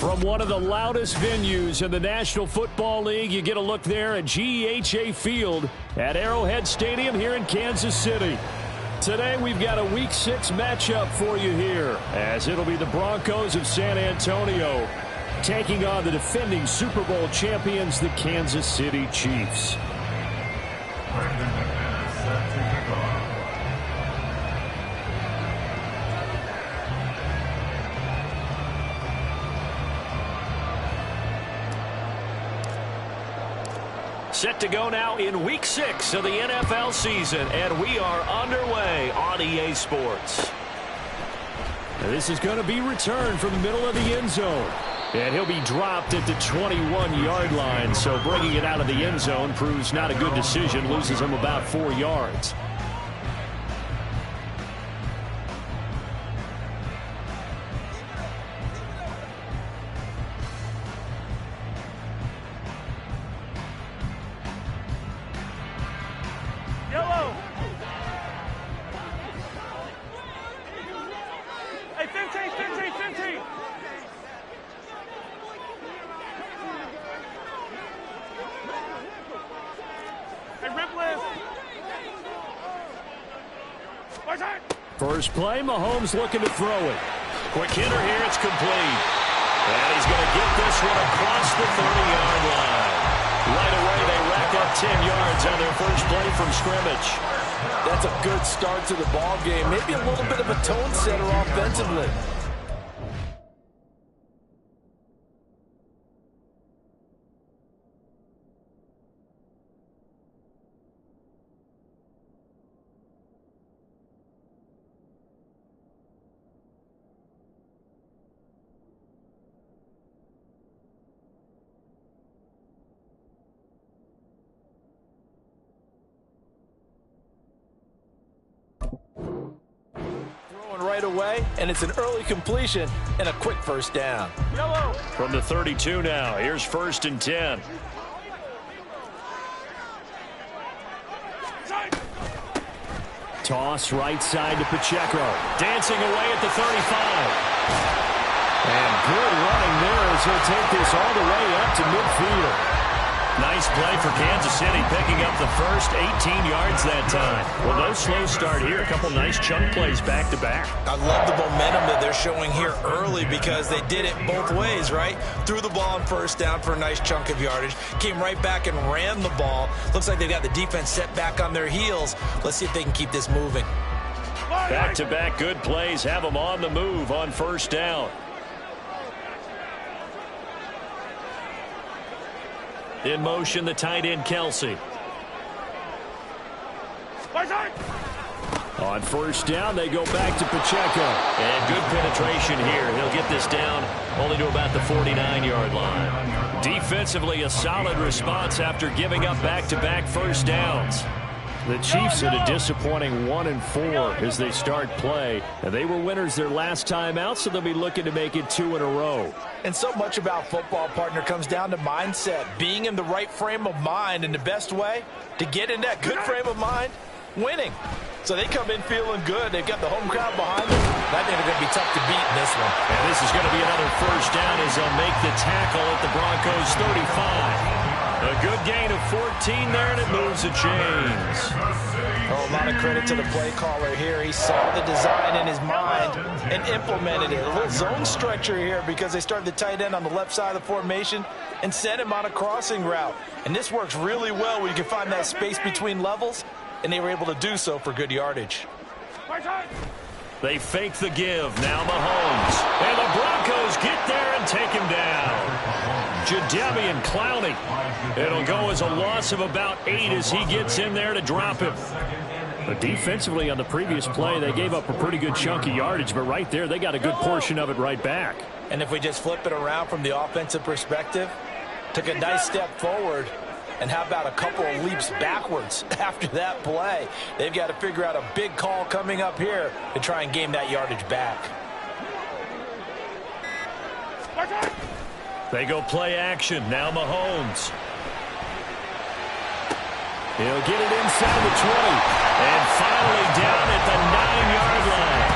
From one of the loudest venues in the National Football League, you get a look there at GEHA Field at Arrowhead Stadium here in Kansas City. Today we've got a Week 6 matchup for you here, as it'll be the Broncos of San Antonio taking on the defending Super Bowl champions, the Kansas City Chiefs. Set to go now in Week 6 of the NFL season, and we are underway on EA Sports. Now this is going to be returned from the middle of the end zone, and he'll be dropped at the 21-yard line, so bringing it out of the end zone proves not a good decision, loses him about 4 yards. First play, Mahomes looking to throw it. Quick hitter here, it's complete. And he's going to get this one across the 30-yard line. Right away, they rack up 10 yards on their first play from scrimmage. That's a good start to the ball game. Maybe a little bit of a tone setter offensively. Right away, and it's an early completion and a quick first down. From the 32 now, here's 1st and 10. Toss right side to Pacheco. Dancing away at the 35. And good running there as he'll take this all the way up to midfield. Nice play for Kansas City, picking up the first 18 yards that time. Well, no slow start here. A couple nice chunk plays back-to-back. I love the momentum that they're showing here early because they did it both ways, right? Threw the ball on first down for a nice chunk of yardage. Came right back and ran the ball. Looks like they got the defense set back on their heels. Let's see if they can keep this moving. Back-to-back good plays have them on the move on first down. In motion, the tight end, Kelsey. On first down, they go back to Pacheco. And good penetration here. He'll get this down only to about the 49-yard line. Defensively, a solid response after giving up back-to-back first downs. The Chiefs at a disappointing 1-4 as they start play. And they were winners their last time out, so they'll be looking to make it 2 in a row. And so much about football, partner, comes down to mindset. Being in the right frame of mind, and the best way to get in that good frame of mind, winning. So they come in feeling good. They've got the home crowd behind them. I think they're going to be tough to beat in this one. And this is going to be another first down as they'll make the tackle at the Broncos 35. A good gain of 14 there, and it moves the chains. Oh, a lot of credit to the play caller here. He saw the design in his mind and implemented it. A little zone stretcher here because they started the tight end on the left side of the formation and sent him on a crossing route. And this works really well where you can find that space between levels, and they were able to do so for good yardage. They fake the give. Now Mahomes. And the Broncos get there and take him down. Jadeveon Clowney. It'll go as a loss of about 8 as he gets in there to drop him. But defensively on the previous play, they gave up a pretty good chunk of yardage, but right there, they got a good portion of it right back. And if we just flip it around from the offensive perspective, took a nice step forward, and how about a couple of leaps backwards after that play? They've got to figure out a big call coming up here to try and gain that yardage back. They go play action. Now Mahomes. He'll get it inside the 20. And finally down at the 9-yard line.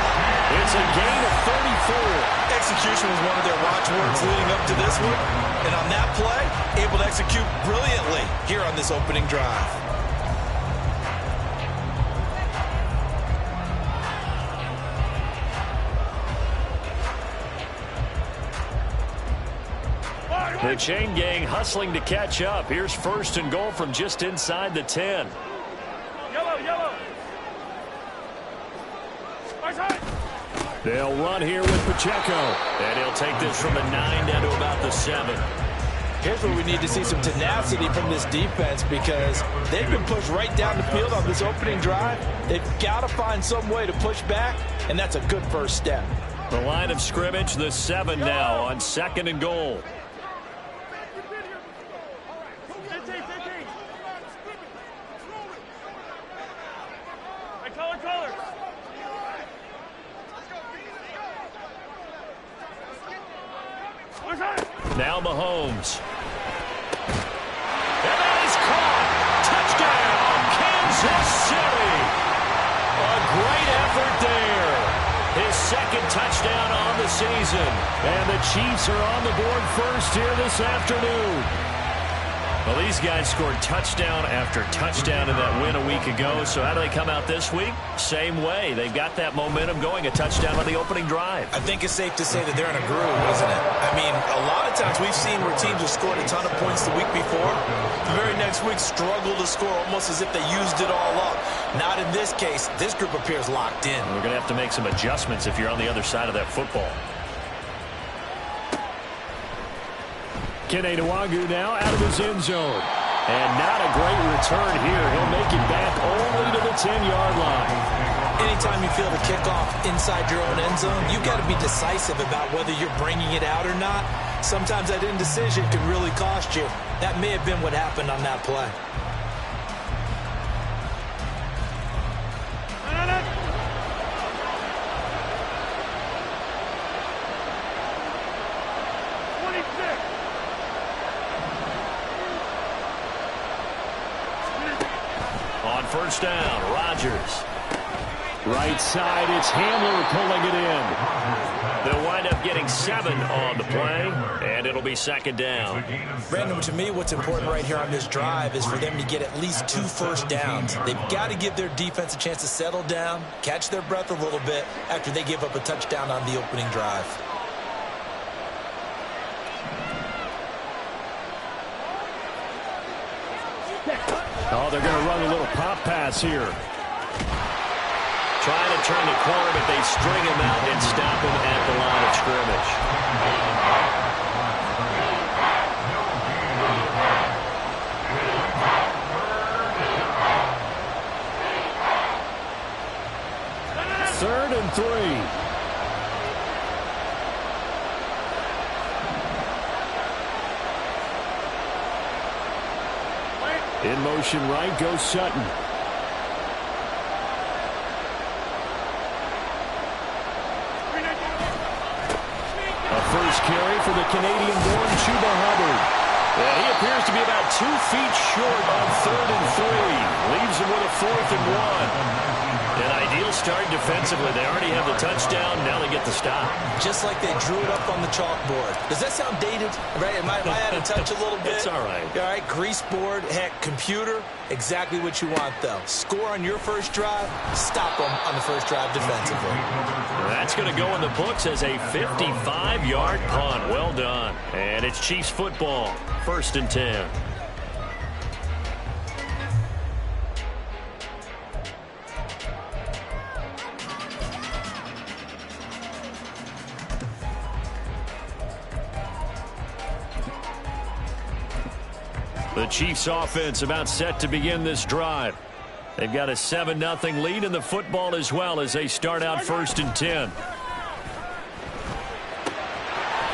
It's a gain of 34. execution was one of their watchwords leading up to this one. And on that play, able to execute brilliantly here on this opening drive. The chain gang hustling to catch up. Here's first and goal from just inside the 10. Yellow. They'll run here with Pacheco. And he'll take this from the 9 down to about the 7. Here's where we need to see some tenacity from this defense because they've been pushed right down the field on this opening drive. They've got to find some way to push back, and that's a good first step. The line of scrimmage, the 7 now on second and goal. Now Mahomes. And that is caught. Touchdown, Kansas City. A great effort there. His second touchdown on the season. And the Chiefs are on the board first here this afternoon. Well, these guys scored touchdown after touchdown in that win a week ago. So how do they come out this week? Same way. They've got that momentum going. A touchdown on the opening drive. I think it's safe to say that they're in a groove, isn't it? I mean, a lot of times we've seen where teams have scored a ton of points the week before. The very next week struggle to score almost as if they used it all up. Not in this case. This group appears locked in. We're going to have to make some adjustments if you're on the other side of that football. Kene Nwangwu now out of his end zone. And not a great return here. He'll make it back only to the 10-yard line. Anytime you feel the kickoff inside your own end zone, you've got to be decisive about whether you're bringing it out or not. Sometimes that indecision can really cost you. That may have been what happened on that play. First down, Rodgers. Right side, it's Hamler pulling it in. They'll wind up getting 7 on the play, and it'll be second down. Brandon, to me, what's important right here on this drive is for them to get at least 2 first downs. They've got to give their defense a chance to settle down, catch their breath a little bit after they give up a touchdown on the opening drive. Oh, they're going to run a little pop pass here. Trying to turn the corner, but they string him out and stop him at the line of scrimmage. Third and 3. In motion right goes Sutton. A first carry for the Canadian-born Chuba Hubbard. Yeah, he appears to be about 2 feet short on third and 3. Leaves him with a 4th and 1. An ideal start defensively. They already have the touchdown. Now they get the stop. Just like they drew it up on the chalkboard. Does that sound dated? Right? Am I out of touch a little bit? It's all right. All right, grease board, heck, computer. Exactly what you want, though. Score on your first drive, stop them on the first drive defensively. That's going to go in the books as a 55-yard punt. Well done. And it's Chiefs football. First and 10. The Chiefs offense about set to begin this drive. They've got a 7-0 lead in the football as well as they start out first and 10.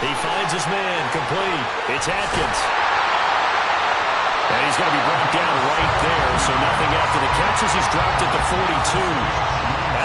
He finds his man, complete. It's Atkins. And he's going to be brought down right there, so nothing after the catches. He's dropped at the 42.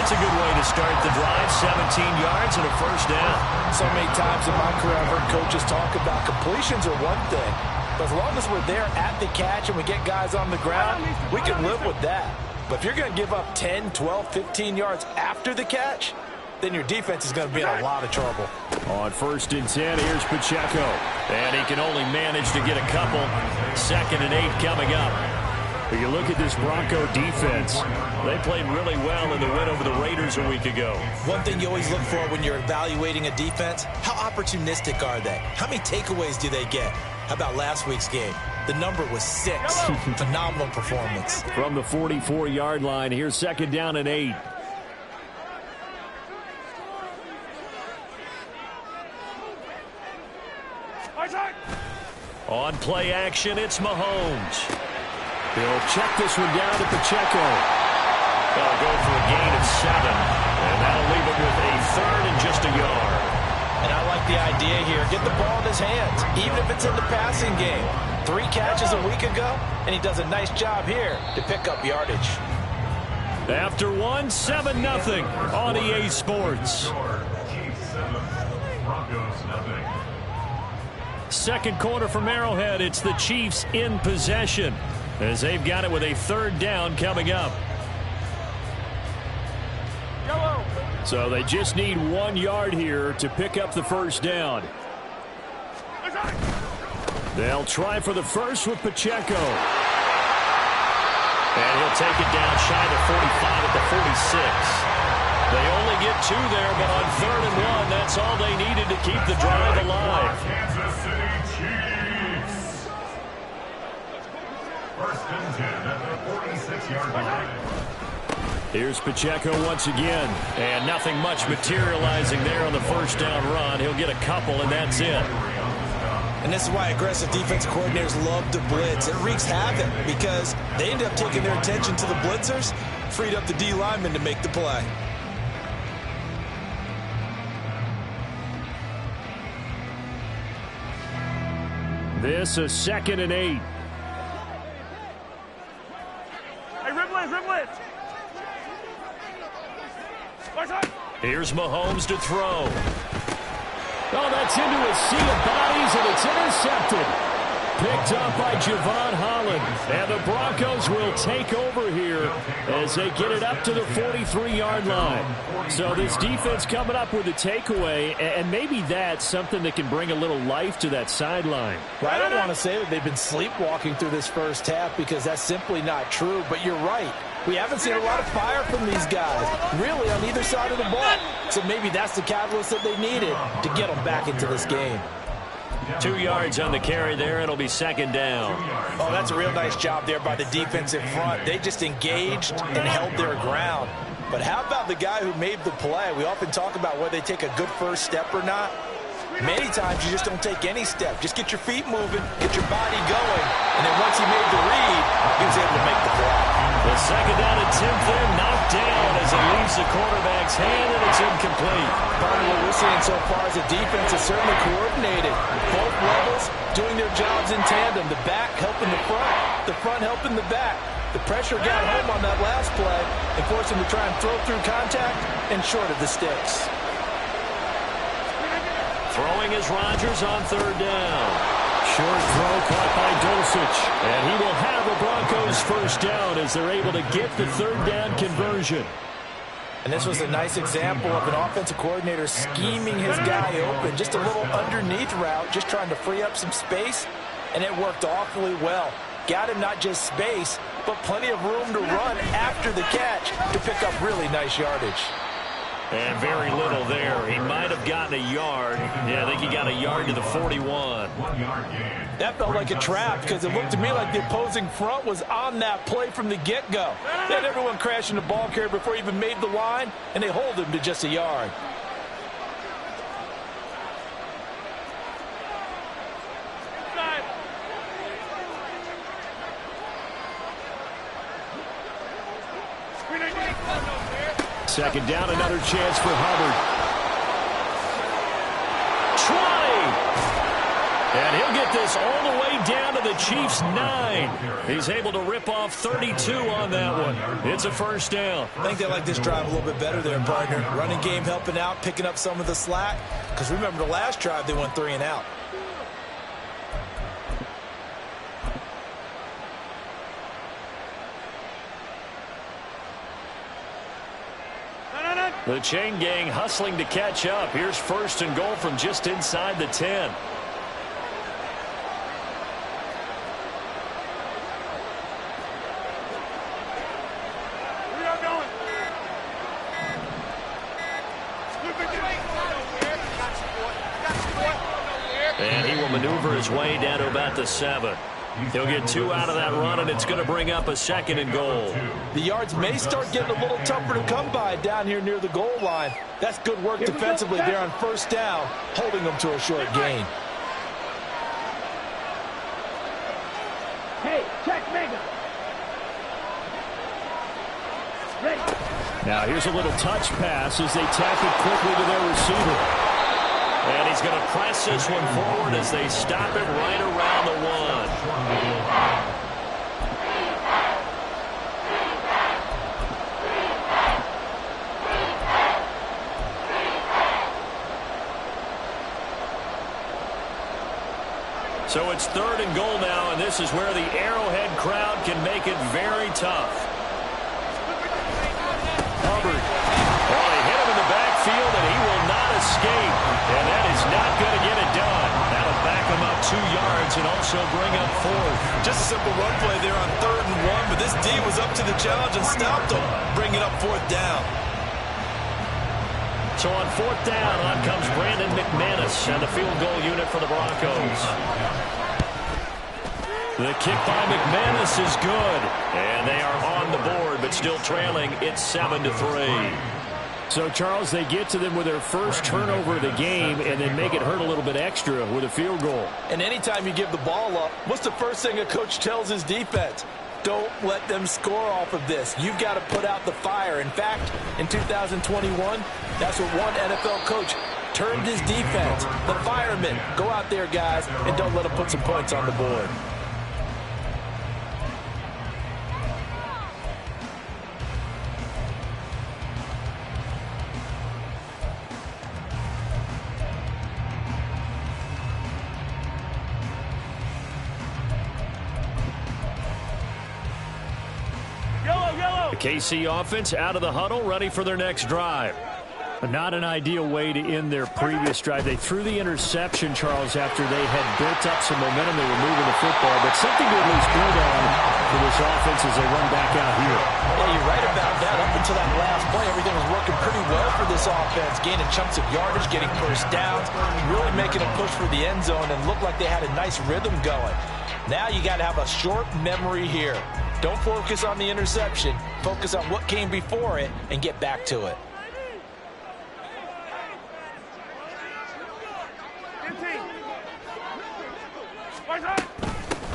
That's a good way to start the drive. 17 yards and a first down. So many times in my career, I've heard coaches talk about completions are one thing. But as long as we're there at the catch and we get guys on the ground, we can live with that. But if you're going to give up 10, 12, 15 yards after the catch, then your defense is going to be in a lot of trouble. On 1st and 10, here's Pacheco. And he can only manage to get a couple. 2nd and 8 coming up. But you look at this Bronco defense. They played really well in the win over the Raiders a week ago. One thing you always look for when you're evaluating a defense, how opportunistic are they? How many takeaways do they get? How about last week's game? The number was 6. Phenomenal performance. From the 44-yard line, here's 2nd down and 8. On play action, it's Mahomes. He'll check this one down to Pacheco. They'll go for a gain of 7. And that'll leave him with a 3rd and just a yard. And I like the idea here. Get the ball in his hands, even if it's in the passing game. 3 catches a week ago, and he does a nice job here to pick up yardage. After 1, 7-0 on EA Sports. Second quarter from Arrowhead. It's the Chiefs in possession as they've got it with a 3rd down coming up. So they just need 1 yard here to pick up the 1st down. They'll try for the first with Pacheco. And he'll take it down shy of the 45 at the 46. They only get 2 there, but on 3rd and 1, that's all they needed to keep the drive alive. Kansas City Chiefs. 1st and 10 at the 46-yard line. Here's Pacheco once again. And nothing much materializing there on the 1st down run. He'll get a couple, and that's it. And this is why aggressive defensive coordinators love to blitz. It wreaks havoc because they end up taking their attention to the blitzers, freed up the D lineman to make the play. This is 2nd and 8. Hey, Riblet! Here's Mahomes to throw. Oh, that's into a sea of bodies, and it's intercepted. Picked up by Javon Holland. And the Broncos will take over here as they get it up to the 43-yard line. So this defense coming up with a takeaway, and maybe that's something that can bring a little life to that sideline. Well, I don't want to say that they've been sleepwalking through this first half because that's simply not true, but you're right. We haven't seen a lot of fire from these guys, really, on either side of the ball. So maybe that's the catalyst that they needed to get them back into this game. 2 yards on the carry there. It'll be 2nd down. Oh, that's a real nice job there by the defense in front. They just engaged and held their ground. But how about the guy who made the play? We often talk about whether they take a good first step or not. Many times you just don't take any step. Just get your feet moving, get your body going, and then once he made the read, he was able to make the play. The 2nd down attempt there knocked down as it leaves the quarterback's hand, and it's incomplete. Part of what we're seeing so far is the defense is certainly coordinated. Both levels doing their jobs in tandem. The back helping the front helping the back. The pressure got home on that last play and forced him to try and throw through contact and short of the sticks. Throwing is Rodgers on 3rd down. Short throw caught by Dulcich. And he will have the Broncos 1st down as they're able to get the 3rd down conversion. And this was a nice example of an offensive coordinator scheming his guy open. Just a little underneath route, just trying to free up some space. And it worked awfully well. Got him not just space, but plenty of room to run after the catch to pick up really nice yardage. And very little there. He might have gotten a yard. Yeah, I think he got a yard to the 41. That felt like a trap because it looked to me like the opposing front was on that play from the get-go. They had everyone crashing the ball carrier before he even made the line, and they hold him to just a yard. Second down, another chance for Hubbard. Try! And he'll get this all the way down to the Chiefs' 9. He's able to rip off 32 on that one. It's a 1st down. I think they like this drive a little bit better there, partner. Running game helping out, picking up some of the slack. Because remember the last drive, they went 3 and out. The chain gang hustling to catch up. Here's 1st and goal from just inside the 10. And he will maneuver his way down to about the 7. He'll get 2 out of that run, and it's going to bring up a 2nd and goal. The yards may start getting a little tougher to come by down here near the goal line. That's good work defensively there on 1st down, holding them to a short gain. Hey, check Mega. Ready. Now here's a little touch pass as they tack it quickly to their receiver. And he's going to press this one forward as they stop it right around the 1. So it's 3rd and goal now, and this is where the Arrowhead crowd can make it very tough. Hubbard. Well, they hit him in the backfield, and he will not escape. And that is not going to get it done. That'll back him up 2 yards and also bring up 4th. Just a simple run play there on 3rd and 1, but this D was up to the challenge and stopped him, bringing up 4th down. So on 4th down, on comes Brandon McManus and the field goal unit for the Broncos. The kick by McManus is good. And they are on the board, but still trailing. It's 7-3. So, Charles, they get to them with their first turnover of the game and then make it hurt a little bit extra with a field goal. And anytime you give the ball up, what's the first thing a coach tells his defense? Don't let them score off of this. You've got to put out the fire. In fact, in 2021, that's what one NFL coach termed his defense. The firemen. Go out there, guys, and don't let them put some points on the board. KC offense out of the huddle, ready for their next drive. Not an ideal way to end their previous drive. They threw the interception, Charles, after they had built up some momentum. They were moving the football, but something to at least build on for this offense as they run back out here. Yeah, you're right about that. Up until that last play, everything was working pretty well for this offense, gaining chunks of yardage, getting first downs, really making a push for the end zone, and looked like they had a nice rhythm going. Now you got to have a short memory here. Don't focus on the interception. Focus on what came before it and get back to it.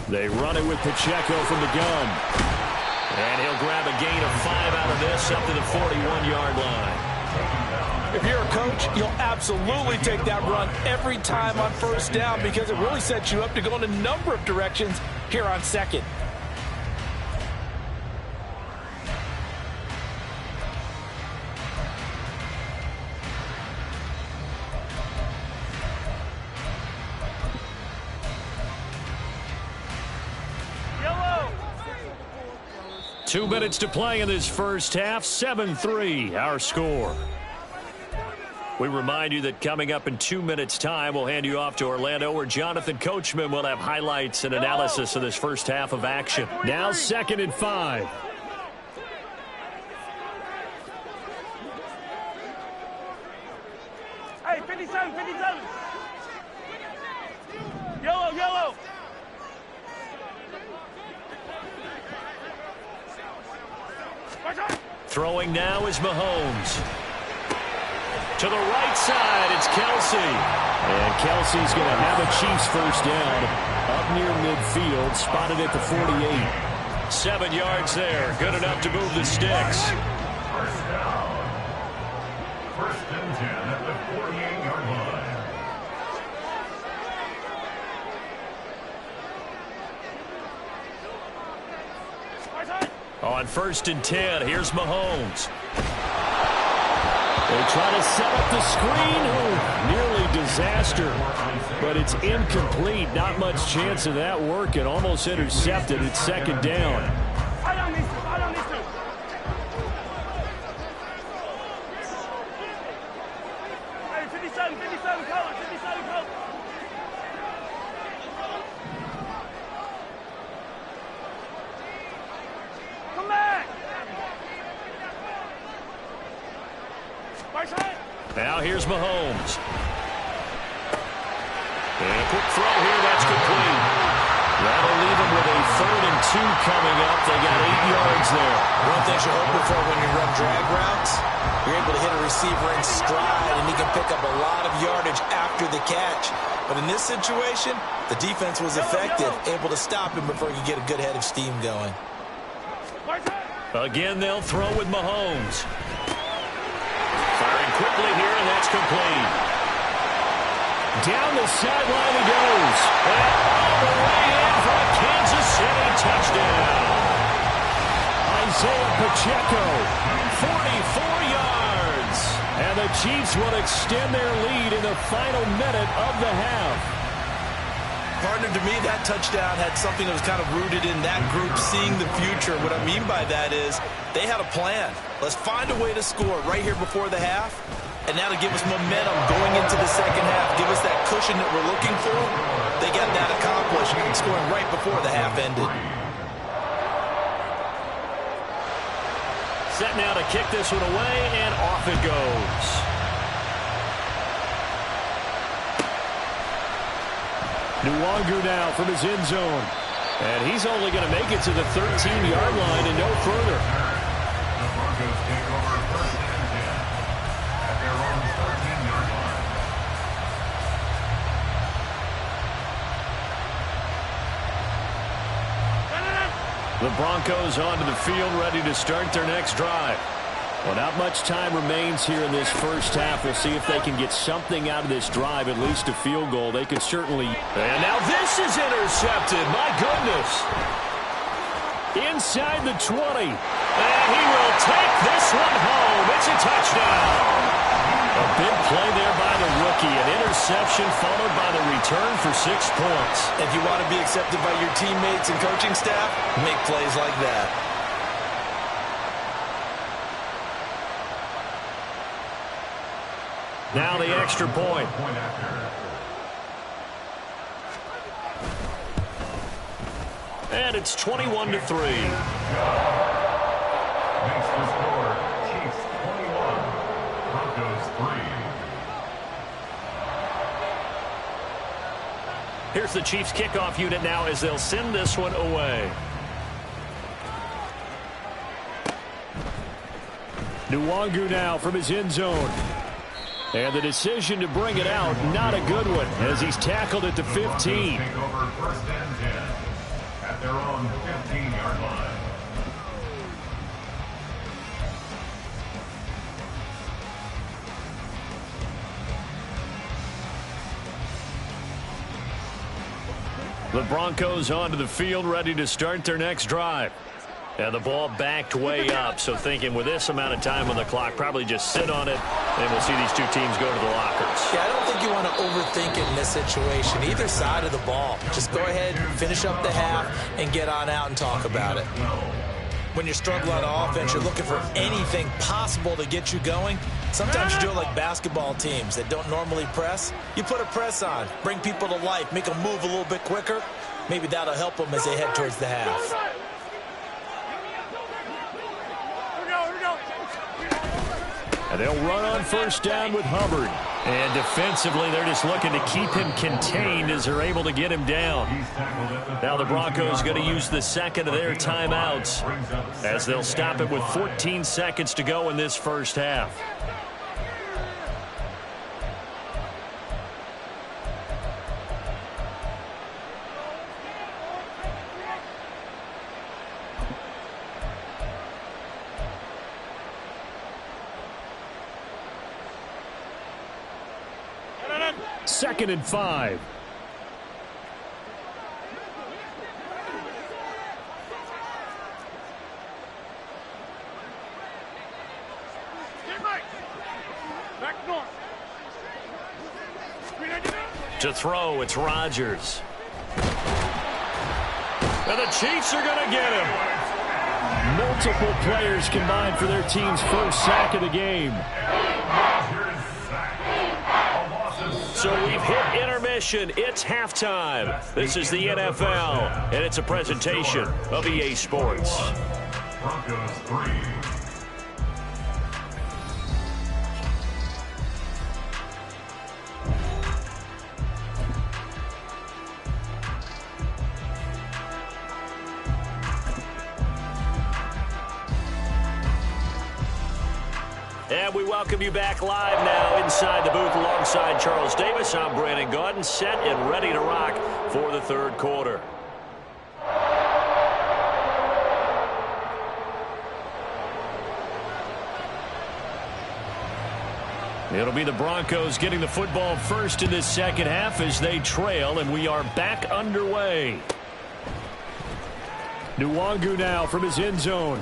They run it with Pacheco from the gun. And he'll grab a gain of 5 out of this up to the 41-yard line. If you're a coach, you'll absolutely take that run every time on first down because it really sets you up to go in a number of directions here on 2nd. Yellow. 2 minutes to play in this first half. 7-3, our score. We remind you that coming up in 2 minutes' time, we'll hand you off to Orlando, where Jonathan Coachman will have highlights and analysis of this first half of action. Now 2nd and 5. Hey, 57, 57. Yellow, yellow. Throwing now is Mahomes. To the right side, it's Kelsey. And Kelsey's going to have a Chiefs first down up near midfield, spotted at the 48. 7 yards there, good enough to move the sticks. First down. 1st and 10 at the 48-yard line. On 1st and 10, here's Mahomes. They try to set up the screen. Oh, nearly disaster. But it's incomplete. Not much chance of that working. Almost intercepted. It's 2nd down. 57, 57, color, 57, color. Come back. Right side. Now here's Mahomes. And a quick throw here, that's complete. That'll leave them with a 3rd and 2 coming up. They got 8 yards there. One thing you're hoping for when you run drag routes, you're able to hit a receiver in stride, and he can pick up a lot of yardage after the catch. But in this situation, the defense was effective, able to stop him before he could get a good head of steam going. Again, they'll throw with Mahomes. Firing quickly here, and that's complete. Down the sideline he goes. And all the way in for a Kansas City touchdown. Isaiah Pacheco, 44 yards. And the Chiefs will extend their lead in the final minute of the half. Partner, to me, that touchdown had something that was kind of rooted in that group seeing the future. What I mean by that is they had a plan. Let's find a way to score right here before the half, and that'll give us momentum going into the second half, give us that cushion that we're looking for. They got that accomplished, scoring right before the half ended. Set now to kick this one away, and off it goes. Nwangu now from his end zone. And he's only going to make it to the 13-yard line and no further. The Broncos take over 1st and 10 at their own 13-yard line. The Broncos onto the field, ready to start their next drive. Well, not much time remains here in this first half. We'll see if they can get something out of this drive, at least a field goal. They could certainly... And now this is intercepted. My goodness. Inside the 20. And he will take this one home. It's a touchdown. A big play there by the rookie. An interception followed by the return for 6 points. If you want to be accepted by your teammates and coaching staff, make plays like that. Now the extra point. And it's 21-3. Makes the score Chiefs 21, Broncos 3. Here's the Chiefs kickoff unit now as they'll send this one away. Nwangu now from his end zone. And the decision to bring it out, not a good one, as he's tackled at the 15. Take over 1st and 10 at their own 15-yard line. The Broncos onto the field, ready to start their next drive. And the ball backed way up, so thinking with this amount of time on the clock, probably just sit on it, and we'll see these two teams go to the lockers. Yeah, I don't think you want to overthink it in this situation. Either side of the ball. Just go ahead, finish up the half, and get on out and talk about it. When you're struggling on offense, you're looking for anything possible to get you going. Sometimes you do it like basketball teams that don't normally press. You put a press on, bring people to life, make them move a little bit quicker. Maybe that'll help them as they head towards the half. And they'll run on first down with Hubbard. And defensively, they're just looking to keep him contained as they're able to get him down. Now the Broncos going to use the second of their timeouts as they'll stop it with 14 seconds to go in this first half. Second and 5. Back north. To throw, it's Rodgers. And the Chiefs are going to get him. Multiple players combined for their team's first sack of the game. Rodgers sacked. A So we've hit intermission. It's halftime. This is the NFL, and it's a presentation of EA Sports. Broncos 3. And we welcome you back live now inside the booth alongside Charles Davis. I'm Brandon Gaudin, set and ready to rock for the third quarter. It'll be the Broncos getting the football first in this second half as they trail, and we are back underway. Nwangu now from his end zone.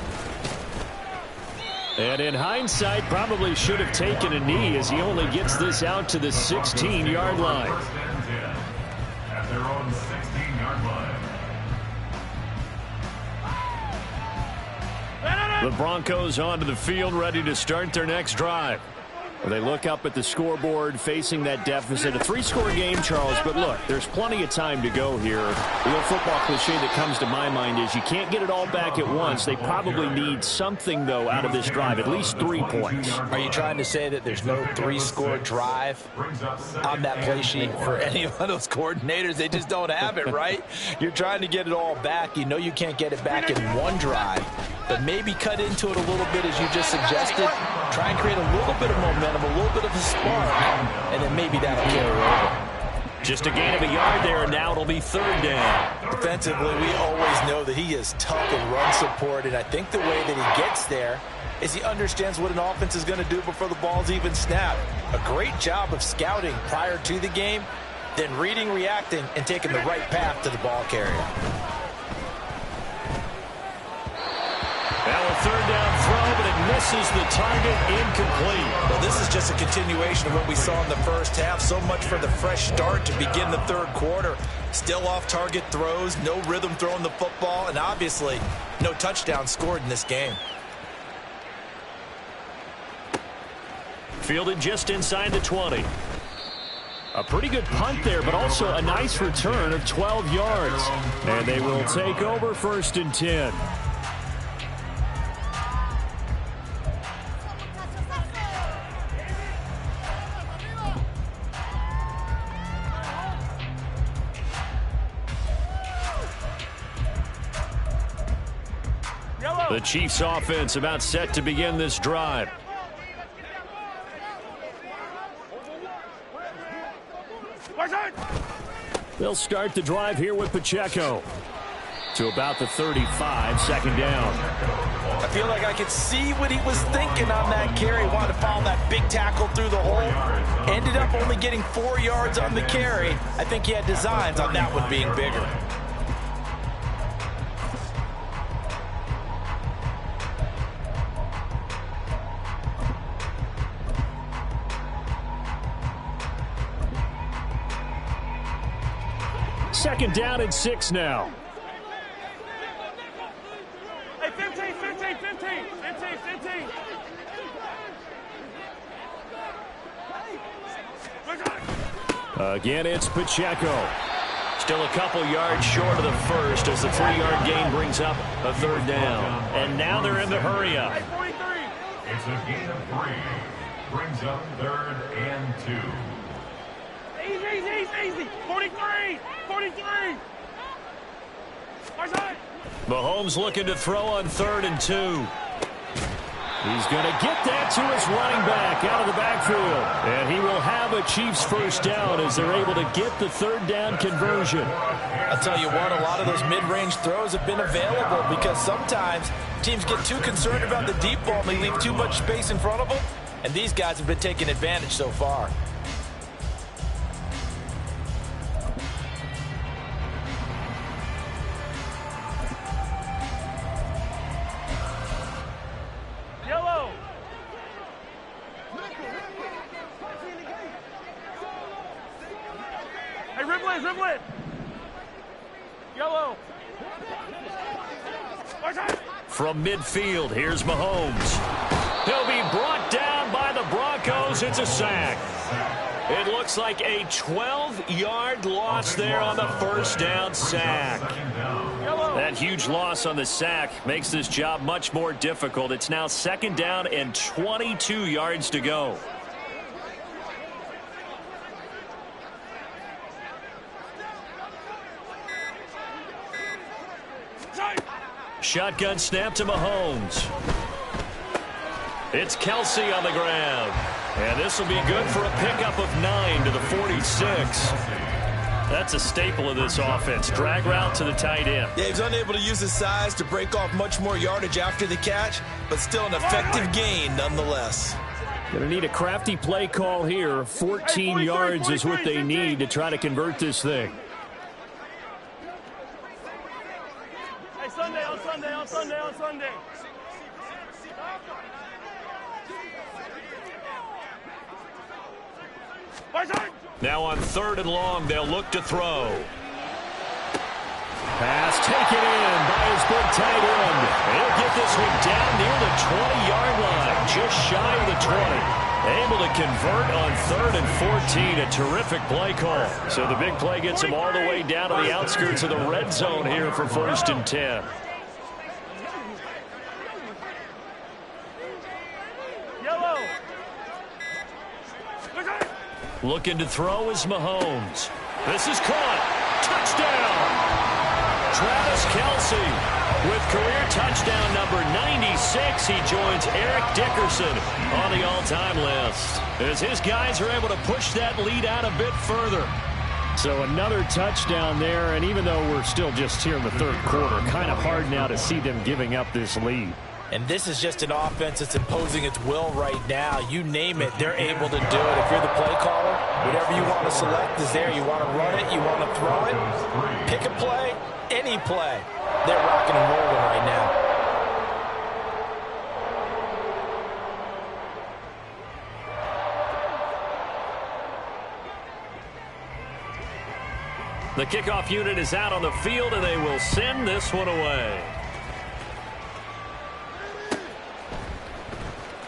And in hindsight, probably should have taken a knee as he only gets this out to the 16-yard line. First and 10 at their own 16-yard line. The Broncos onto the field, ready to start their next drive. They look up at the scoreboard, facing that deficit. A three-score game, Charles, but look, there's plenty of time to go here. The old football cliche that comes to my mind is you can't get it all back at once. They probably need something, though, out of this drive, at least 3 points. Are you trying to say that there's no three-score drive on that play sheet for any of those coordinators? They just don't have it, right? You're trying to get it all back. You know you can't get it back in one drive, but maybe cut into it a little bit as you just suggested. Try and create a little bit of momentum, a little bit of a spark, and then maybe that'll carry over. Just a gain of a yard there, and now it'll be third down. Defensively, we always know that he is tough in run support, and I think the way that he gets there is he understands what an offense is going to do before the ball's even snapped. A great job of scouting prior to the game, then reading, reacting, and taking the right path to the ball carrier. Now a third down throw, but it misses the target, incomplete. Well, this is just a continuation of what we saw in the first half. So much for the fresh start to begin the third quarter. Still off-target throws, no rhythm throwing the football, and obviously no touchdown scored in this game. Fielded just inside the 20. A pretty good punt there, but also a nice return of 12 yards. And they will take over first and 10. The Chiefs offense about set to begin this drive. They'll start the drive here with Pacheco. To about the 35, second down. I feel like I could see what he was thinking on that carry. Wanted to follow that big tackle through the hole. Ended up only getting 4 yards on the carry. I think he had designs on that one being bigger. Second down and 6 now. Hey, 15, 15, 15, 15, 15. Again, it's Pacheco. Still a couple yards short of the first as the 3-yard gain brings up a third down. And now they're in the hurry up. It's a gain of 3. Brings up third and 2. Easy. 43. 43. Mahomes looking to throw on 3rd and 2. He's going to get that to his running back out of the backfield. And he will have a Chiefs first down as they're able to get the third down conversion. I'll tell you what, a lot of those mid-range throws have been available because sometimes teams get too concerned about the deep ball and they leave too much space in front of them. And these guys have been taking advantage so far. Riblet. Yellow. From midfield, here's Mahomes. He'll be brought down by the Broncos. It's a sack. It looks like a 12-yard loss there on the first down sack. That huge loss on the sack makes this job much more difficult. It's now 2nd down and 22 yards to go. Shotgun snap to Mahomes. It's Kelsey on the ground. And this will be good for a pickup of 9 to the 46. That's a staple of this offense. Drag route to the tight end. Yeah, he's unable to use his size to break off much more yardage after the catch, but still an effective gain nonetheless. Going to need a crafty play call here. 14 yards is what they need to try to convert this thing. Hey, Sunday, on Sunday, on Sunday, on Sunday. Now on 3rd and long, they'll look to throw. Pass taken in by his big tight end. He'll get this one down near the 20-yard line, just shy of the 20. Able to convert on 3rd and 14. A terrific play call. So the big play gets him all the way down to the outskirts of the red zone here for 1st and 10. Yellow. Looking to throw is Mahomes. This is caught. Touchdown! Travis Kelce with career touchdown number 96. He joins Eric Dickerson on the all-time list, as his guys are able to push that lead out a bit further. So another touchdown there, and even though we're still just here in the 3rd quarter, kind of hard now to see them giving up this lead. And this is just an offense that's imposing its will right now. You name it, they're able to do it. If you're the play caller, whatever you want to select is there. You want to run it, you want to throw it, pick a play, any play. They're rocking and rolling right now. The kickoff unit is out on the field, and they will send this one away.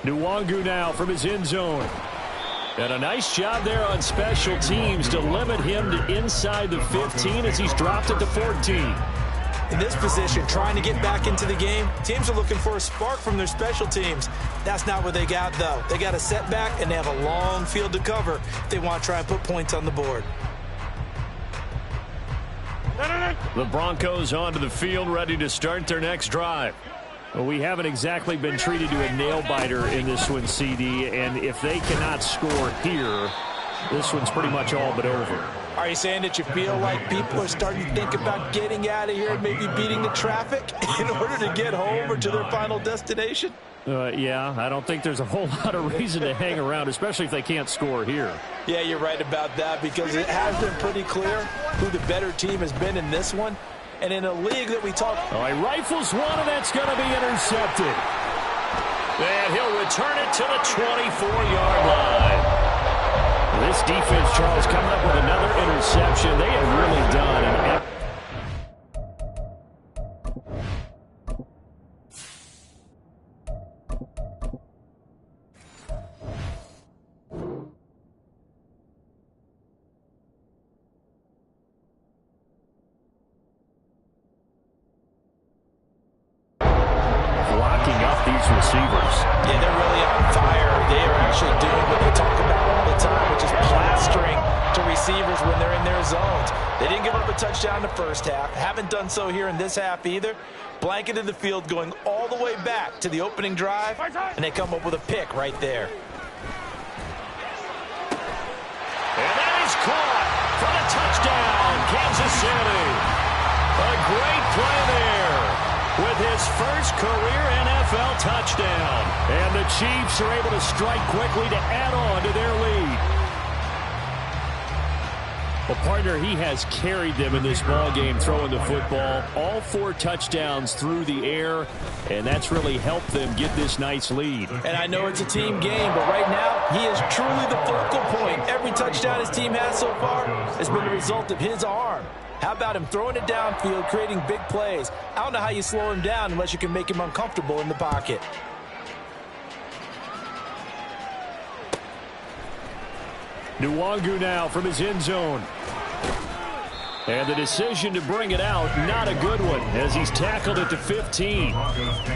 Nwangu now from his end zone. And a nice job there on special teams to limit him to inside the 15 as he's dropped it to 14. In this position, trying to get back into the game, teams are looking for a spark from their special teams. That's not what they got, though. They got a setback, and they have a long field to cover if they want to try and put points on the board. The Broncos onto the field, ready to start their next drive. Well, we haven't exactly been treated to a nail-biter in this one, CD, and if they cannot score here, this one's pretty much all but over. Are you saying that you feel like people are starting to think about getting out of here and maybe beating the traffic in order to get home or to their final destination? Yeah, I don't think there's a whole lot of reason to hang around, especially if they can't score here. Yeah, you're right about that, because it has been pretty clear who the better team has been in this one. And in a league that we talk... Oh, he rifles one, and that's going to be intercepted. And he'll return it to the 24-yard line. This defense, Charles, coming up with another interception. They have really done an... receivers. Yeah, they're really on fire. They are actually doing what they talk about all the time, which is plastering to receivers when they're in their zones. They didn't give up a touchdown in the first half. Haven't done so here in this half either. Blanketed the field going all the way back to the opening drive, and they come up with a pick right there. And that is caught for the touchdown, Kansas City. A great play there with his first career NFL touchdown. And the Chiefs are able to strike quickly to add on to their lead. Well, partner, he has carried them in this ballgame throwing the football. All 4 touchdowns through the air, and that's really helped them get this nice lead. And I know it's a team game, but right now, he is truly the focal point. Every touchdown his team has so far has been the result of his arm. How about him throwing it downfield, creating big plays? I don't know how you slow him down unless you can make him uncomfortable in the pocket. Nwangu now from his end zone. And the decision to bring it out, not a good one, as he's tackled at the 15.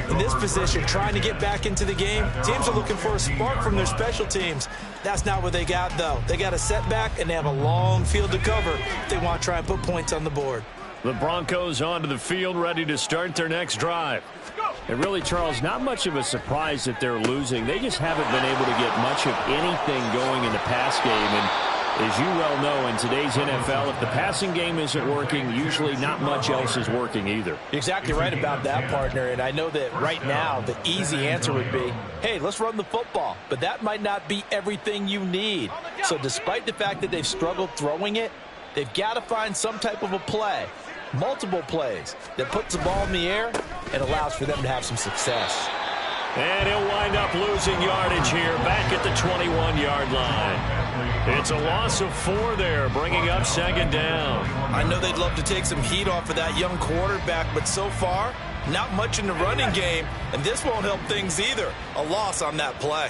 In this position, trying to get back into the game, teams are looking for a spark from their special teams. That's not what they got, though. They got a setback, and they have a long field to cover if they want to try and put points on the board. The Broncos onto the field, ready to start their next drive. And really, Charles, not much of a surprise that they're losing. They just haven't been able to get much of anything going in the pass game. And as you well know, in today's NFL, if the passing game isn't working, usually not much else is working either. You're exactly right about that, partner. And I know that right now the easy answer would be, hey, let's run the football. But that might not be everything you need. So despite the fact that they've struggled throwing it, they've got to find some type of a play, multiple plays, that puts the ball in the air and allows for them to have some success. And he'll wind up losing yardage here back at the 21-yard line. It's a loss of 4 there, bringing up second down. I know they'd love to take some heat off of that young quarterback, but so far, not much in the running game, and this won't help things either. A loss on that play.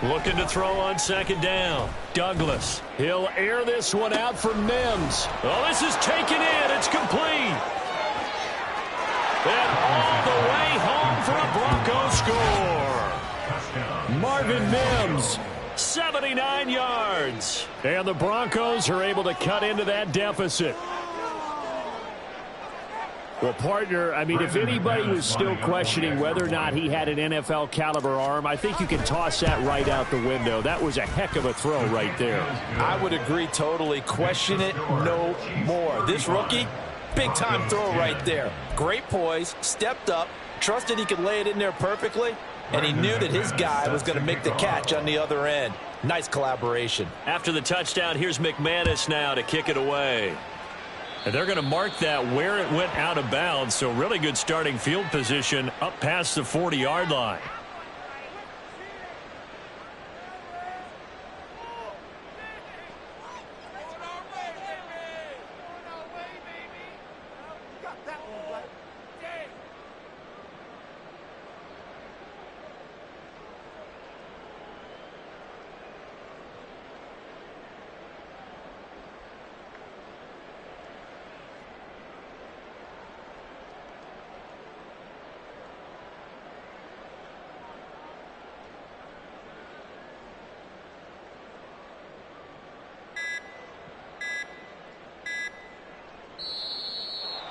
Looking to throw on second down. Douglas. He'll air this one out for Mims. Oh, this is taken in. It's complete. And all the way home for a Bronco score. Marvin Mims, 79 yards. And the Broncos are able to cut into that deficit. Well, partner, I mean, if anybody was still questioning whether or not he had an NFL caliber arm, I think you can toss that right out the window. That was a heck of a throw right there. I would agree totally. Question it no more. This rookie, big-time throw right there. Great poise, stepped up, trusted he could lay it in there perfectly, and he knew that his guy was going to make the catch on the other end. Nice collaboration. After the touchdown, here's McManus now to kick it away. And they're going to mark that where it went out of bounds, so really good starting field position up past the 40-yard line.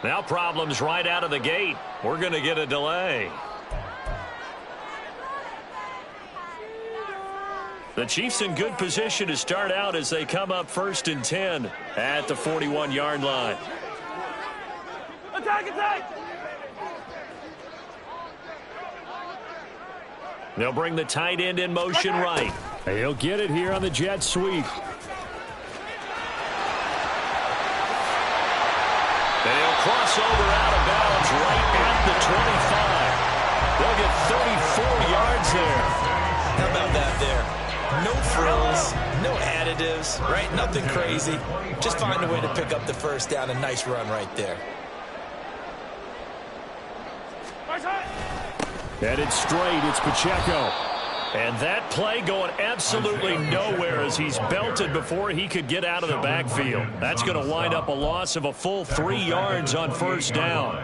Now problems right out of the gate. We're going to get a delay. The Chiefs in good position to start out as they come up 1st and 10 at the 41-yard line. Attack, attack! They'll bring the tight end in motion right. He'll get it here on the jet sweep. They'll cross over out of bounds right at the 25. They'll get 34 yards there. How about that there? No frills, no additives, right? Nothing crazy. Just find a way to pick up the first down. A nice run right there. Headed straight, it's Pacheco. And that play going absolutely nowhere as he's belted before he could get out of the backfield. That's going to wind up a loss of a full 3 yards on first down.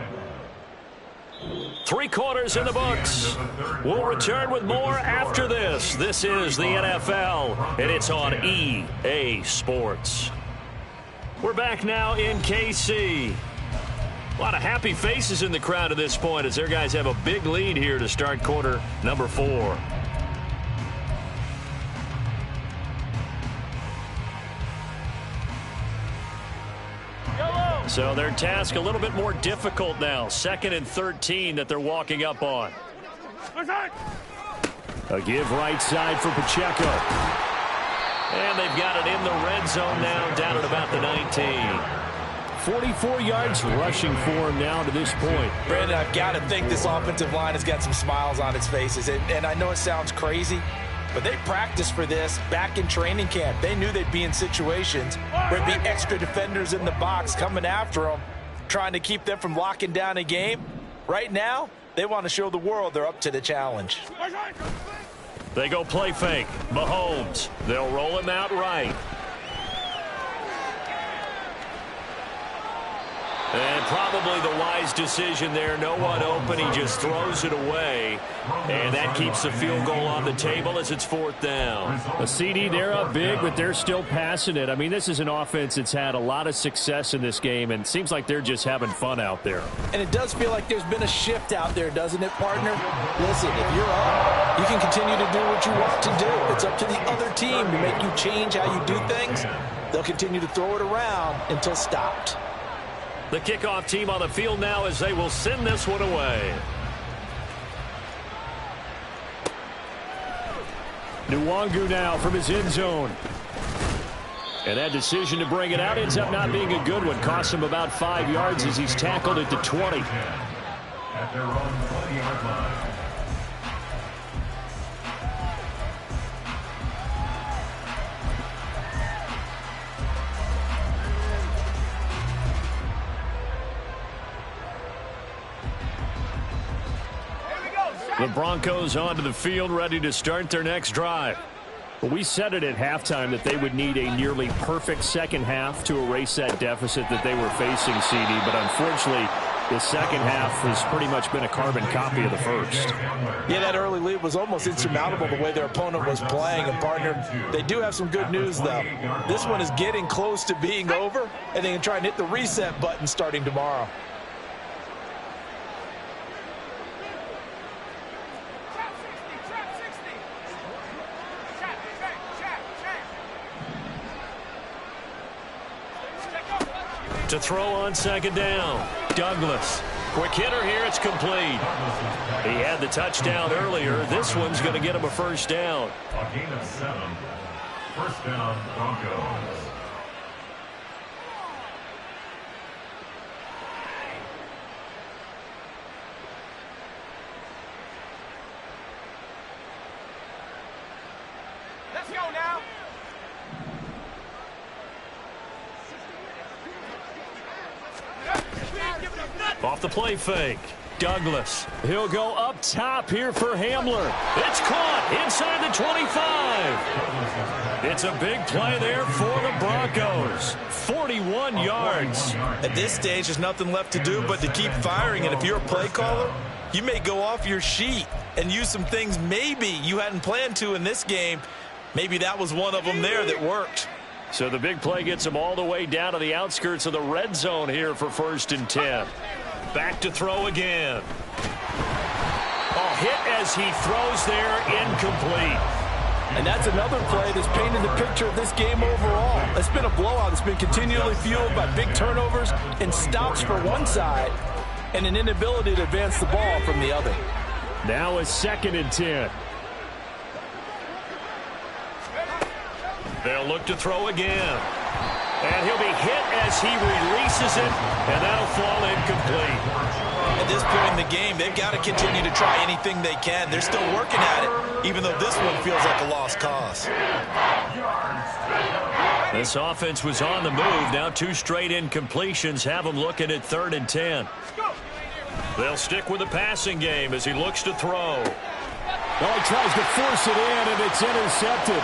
3 quarters in the books. We'll return with more after this. This is the NFL, and it's on EA Sports. We're back now in KC. A lot of happy faces in the crowd at this point as their guys have a big lead here to start quarter number 4. So their task a little bit more difficult now. 2nd and 13 that they're walking up on. A give right side for Pacheco. And they've got it in the red zone now, down at about the 19. 44 yards rushing for him now to this point. Brandon, I've got to think this offensive line has got some smiles on its faces. And I know it sounds crazy, but they practiced for this back in training camp. They knew they'd be in situations where there'd be extra defenders in the box coming after them, trying to keep them from locking down a game. Right now, they want to show the world they're up to the challenge. They go play fake. Mahomes. They'll roll him out right. And probably the wise decision there. No one open. He just throws it away. And that keeps the field goal on the table as it's 4th down. A CD, they're up big, but they're still passing it. I mean, this is an offense that's had a lot of success in this game, and it seems like they're just having fun out there. And it does feel like there's been a shift out there, doesn't it, partner? Listen, if you're up, you can continue to do what you want to do. It's up to the other team to make you change how you do things. They'll continue to throw it around until stopped. The kickoff team on the field now as they will send this one away. Nwangu now from his end zone. And that decision to bring it out ends up not being a good one. Costs him about 5 yards as he's tackled at the 20. At their own 20-yard line. The Broncos onto the field, ready to start their next drive. We said it at halftime that they would need a nearly perfect second half to erase that deficit that they were facing, CD. But unfortunately, the second half has pretty much been a carbon copy of the first. Yeah, that early lead was almost insurmountable the way their opponent was playing. And, partner, they do have some good news, though. This one is getting close to being over, and they can try and hit the reset button starting tomorrow. To throw on second down. Douglas. Quick hitter here. It's complete. He had the touchdown earlier. This one's going to get him a first down. A gain of 7. First down, Broncos. Let's go now. Off the play fake. Douglas. He'll go up top here for Hamler. It's caught inside the 25. It's a big play there for the Broncos. 41 yards. At this stage, there's nothing left to do but to keep firing. And if you're a play caller, you may go off your sheet and use some things maybe you hadn't planned to in this game. Maybe that was one of them there that worked. So the big play gets him all the way down to the outskirts of the red zone here for 1st and 10. Back to throw again. Hit as he throws there, incomplete. And that's another play that's painted the picture of this game overall. It's been a blowout. It's been continually fueled by big turnovers and stops for one side and an inability to advance the ball from the other. Now it's 2nd and 10. They'll look to throw again. And he'll be hit as he releases it, and that'll fall incomplete. At this point in the game, they've got to continue to try anything they can. They're still working at it, even though this one feels like a lost cause. This offense was on the move. Now 2 straight incompletions have them looking at 3rd and 10. They'll stick with the passing game as he looks to throw. Well, he tries to force it in, and it's intercepted.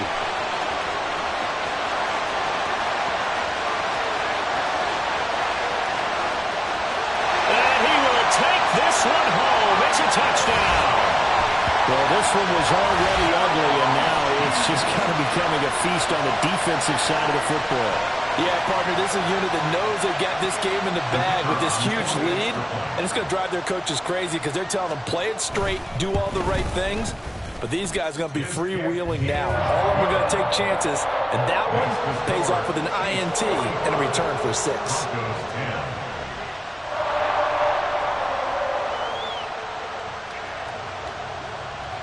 This one home. It's a touchdown. Well, this one was already ugly, and now it's just kind of becoming a feast on the defensive side of the football. Yeah, partner, this is a unit that knows they've got this game in the bag with this huge lead, and it's going to drive their coaches crazy because they're telling them play it straight, do all the right things, but these guys are going to be freewheeling now. All of them are going to take chances, and that one pays off with an INT and a return for 6.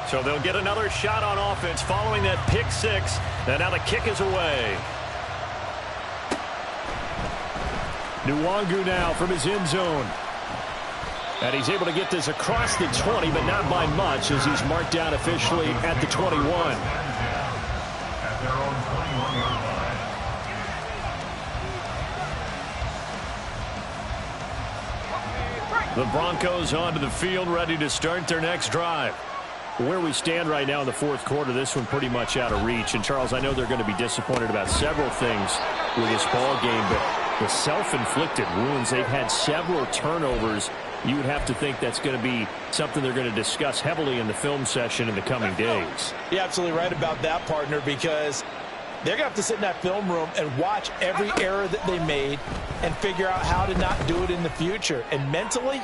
So they'll get another shot on offense following that pick 6. And now the kick is away. Nwangu now from his end zone. And he's able to get this across the 20, but not by much as he's marked down officially at the 21. At their own 21-yard line. The Broncos onto the field ready to start their next drive. Where we stand right now in the fourth quarter, this one pretty much out of reach. And, Charles, I know they're going to be disappointed about several things with this ball game, but the self-inflicted wounds, they've had several turnovers. You would have to think that's going to be something they're going to discuss heavily in the film session in the coming days. You're absolutely right about that, partner, because they're going to have to sit in that film room and watch every error that they made and figure out how to not do it in the future. And mentally,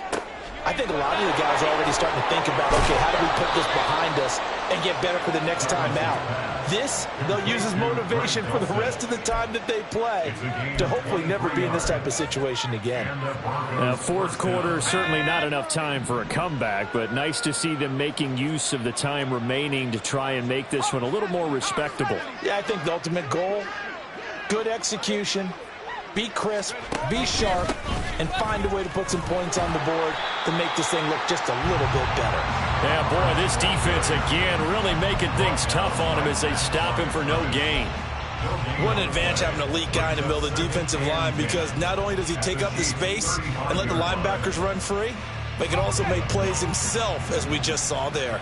I think a lot of the guys are already starting to think about, okay, how do we put this behind us and get better for the next time out? This, they'll use as motivation for the rest of the time that they play to hopefully never be in this type of situation again. Fourth quarter, certainly not enough time for a comeback, but nice to see them making use of the time remaining to try and make this one a little more respectable. Yeah, I think the ultimate goal, good execution, be crisp, be sharp, and find a way to put some points on the board to make this thing look just a little bit better. Yeah, boy, this defense again really making things tough on him as they stop him for no gain. What an advantage having an elite guy in the middle of the defensive line, because not only does he take up the space and let the linebackers run free, but he can also make plays himself, as we just saw there.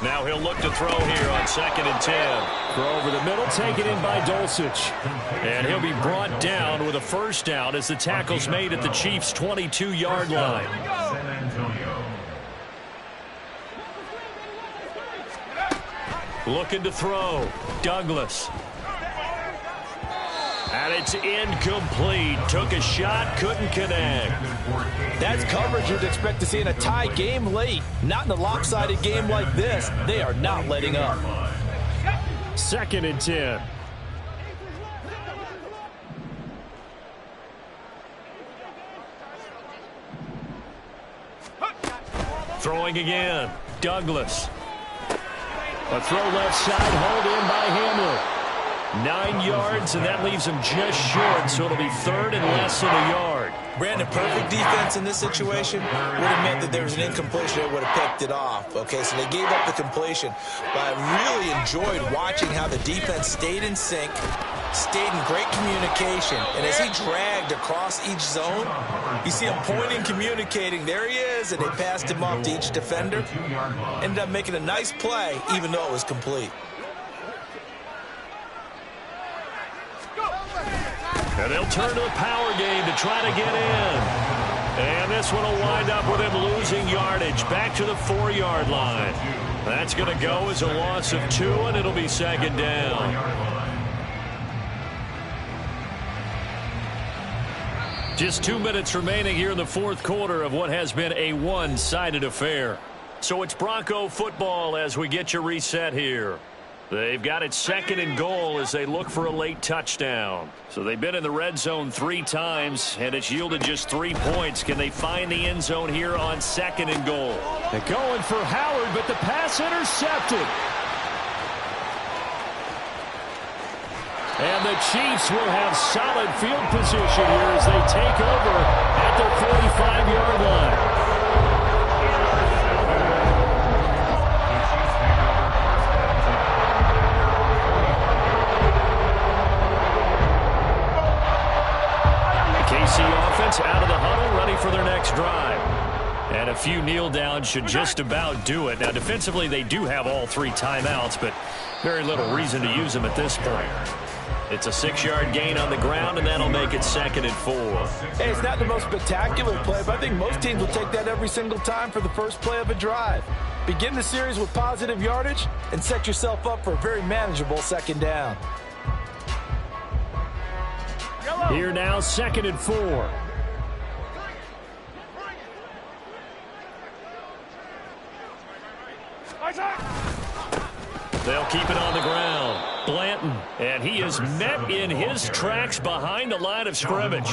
Now he'll look to throw here on 2nd and 10. Throw over the middle, taken in by Dulcich. And he'll be brought down with a first down as the tackle's made at the Chiefs' 22-yard line. San Antonio. Looking to throw. Douglas. And it's incomplete. Took a shot, couldn't connect. That's coverage you'd expect to see in a tie game late. Not in a lopsided game like this. They are not letting up. 2nd and 10. Throwing again. Douglas. A throw left side, hauled in by Hamler. 9 yards, and that leaves him just short, so it'll be 3rd and less than a yard. Brandon, perfect defense in this situation would have meant that there was an incompletion that would have picked it off. Okay, so they gave up the completion. But I really enjoyed watching how the defense stayed in sync, stayed in great communication. And as he dragged across each zone, you see him pointing, communicating. There he is, and they passed him off to each defender. Ended up making a nice play, even though it was complete. And they'll turn to the power game to try to get in. And this one will wind up with him losing yardage back to the 4-yard line. That's going to go as a loss of 2, and it'll be 2nd down. Just 2 minutes remaining here in the fourth quarter of what has been a one-sided affair. So it's Bronco football as we get your reset here. They've got it 2nd and goal as they look for a late touchdown. So they've been in the red zone 3 times, and it's yielded just 3 points. Can they find the end zone here on 2nd and goal? They're going for Howard, but the pass intercepted. And the Chiefs will have solid field position here as they take over at their 45-yard line. Offense out of the huddle, ready for their next drive. And a few kneel downs should just about do it. Now, defensively, they do have all 3 timeouts, but very little reason to use them at this point. It's a 6-yard gain on the ground, and that'll make it 2nd and 4. Hey, it's not the most spectacular play, but I think most teams will take that every single time for the first play of a drive. Begin the series with positive yardage and set yourself up for a very manageable 2nd down. Here now, 2nd and 4. They'll keep it on the ground. Blanton, and he is met in his tracks behind the line of scrimmage.